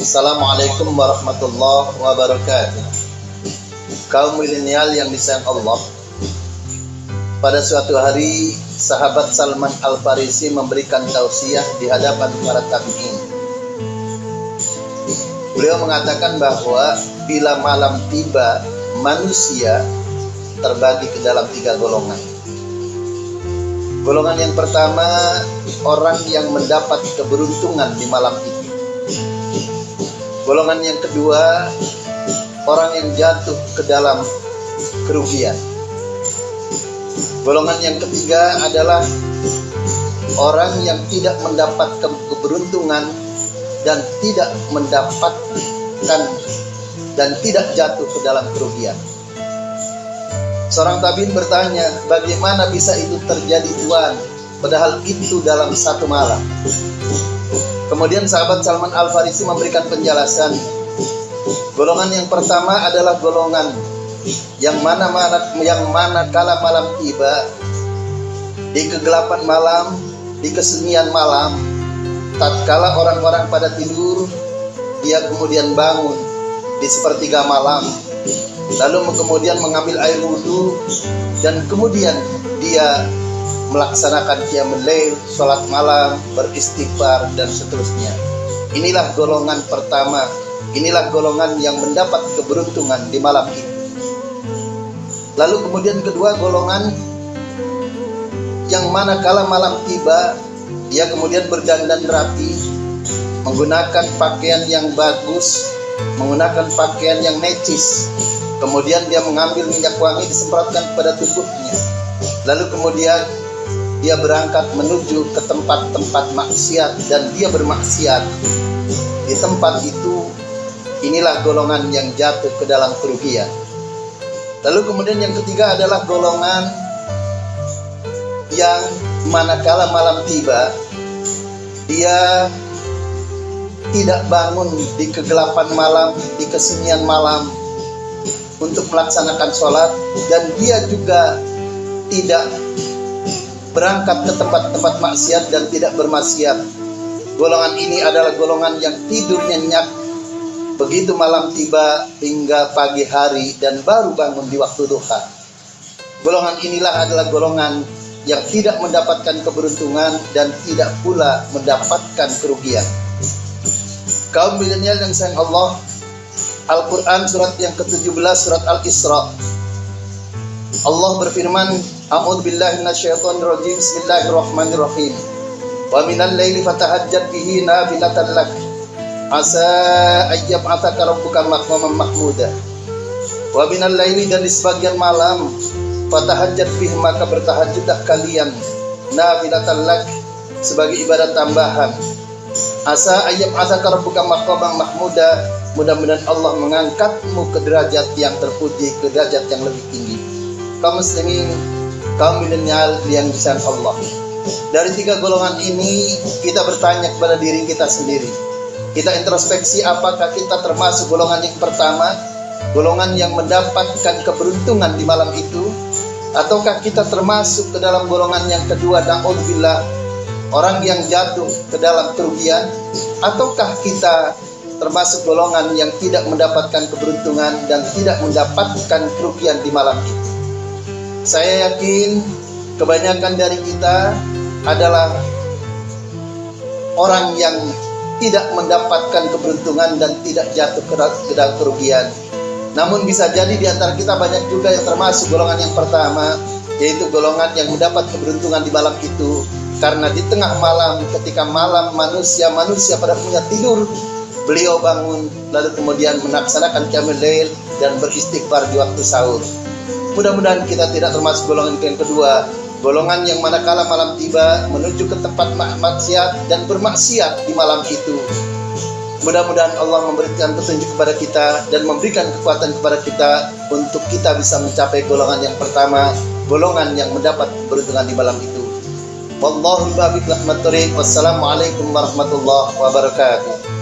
Assalamualaikum warahmatullahi wabarakatuh. Kaum milenial yang disayang Allah, pada suatu hari sahabat Salman Al-Farisi memberikan tausiah di hadapan para tabi'in. Beliau mengatakan bahwa bila malam tiba, manusia terbagi ke dalam 3 golongan. Golongan yang pertama, orang yang mendapat keberuntungan di malam itu. Golongan yang kedua, orang yang jatuh ke dalam kerugian. Golongan yang ketiga adalah orang yang tidak mendapatkan keberuntungan dan tidak mendapatkan dan tidak jatuh ke dalam kerugian. Seorang tabi'in bertanya, bagaimana bisa itu terjadi Tuhan, padahal itu dalam satu malam? Kemudian sahabat Salman Al-Farisi memberikan penjelasan. Golongan yang pertama adalah golongan yang mana kala malam tiba, di kegelapan malam, di kesunyian malam, tatkala orang-orang pada tidur, dia kemudian bangun di sepertiga malam, lalu kemudian mengambil air wudhu, dan kemudian dia melaksanakan qiyamul lail, sholat malam, beristighfar, dan seterusnya. Inilah golongan pertama, inilah golongan yang mendapat keberuntungan di malam itu. Lalu kemudian kedua, golongan yang mana kala malam tiba, dia kemudian berdandan rapi, menggunakan pakaian yang bagus, menggunakan pakaian yang necis, kemudian dia mengambil minyak wangi disemprotkan pada tubuhnya, lalu kemudian dia berangkat menuju ke tempat-tempat maksiat dan dia bermaksiat di tempat itu. Inilah golongan yang jatuh ke dalam kerugian. Lalu kemudian yang ketiga adalah golongan yang manakala malam tiba, dia tidak bangun di kegelapan malam, di kesunyian malam untuk melaksanakan sholat, dan dia juga tidak berangkat ke tempat-tempat maksiat dan tidak bermaksiat. Golongan ini adalah golongan yang tidur nyenyak begitu malam tiba hingga pagi hari dan baru bangun di waktu duha. Golongan inilah adalah golongan yang tidak mendapatkan keberuntungan dan tidak pula mendapatkan kerugian. Kaum milenial yang sayang Allah, Al-Quran surat yang ke-17, surat Al-Isra, Allah berfirman, a'udzubillahi minasyaitonirrajim, bismillahirrahmanirrahim. Wa minal laili fatahajjat bihi nafilatan lak, asa ayyab'atsaka rabbuka maqaman mahmuda. Wa minal laili, dan di sebagian malam, fatahajjat bihi, maka bertahajudlah kalian, nafilatan lak, sebagai ibadah tambahan. Asa ayyab'atsaka rabbuka maqaman mahmuda, mudah-mudahan Allah mengangkatmu ke derajat yang terpuji, ke derajat yang lebih tinggi. Kaum muslimin, kaum milenial yang disayang Allah, dari 3 golongan ini kita bertanya kepada diri kita sendiri. Kita introspeksi, apakah kita termasuk golongan yang pertama, golongan yang mendapatkan keberuntungan di malam itu, ataukah kita termasuk ke dalam golongan yang kedua, na'udzubillah, orang yang jatuh ke dalam kerugian, ataukah kita termasuk golongan yang tidak mendapatkan keberuntungan dan tidak mendapatkan kerugian di malam itu. Saya yakin kebanyakan dari kita adalah orang yang tidak mendapatkan keberuntungan dan tidak jatuh ke dalam kerugian. Namun bisa jadi di antara kita banyak juga yang termasuk golongan yang pertama, yaitu golongan yang mendapat keberuntungan di malam itu, karena di tengah malam, ketika malam manusia pada punya tidur, beliau bangun lalu kemudian melaksanakan qiyamul lail dan beristighfar di waktu sahur. Mudah-mudahan kita tidak termasuk golongan yang kedua, golongan yang manakala malam tiba menuju ke tempat maksiat dan bermaksiat di malam itu. Mudah-mudahan Allah memberikan petunjuk kepada kita dan memberikan kekuatan kepada kita untuk kita bisa mencapai golongan yang pertama, golongan yang mendapat keberuntungan di malam itu. Wallahu a'lam bishawab. Wassalamualaikum warahmatullahi wabarakatuh.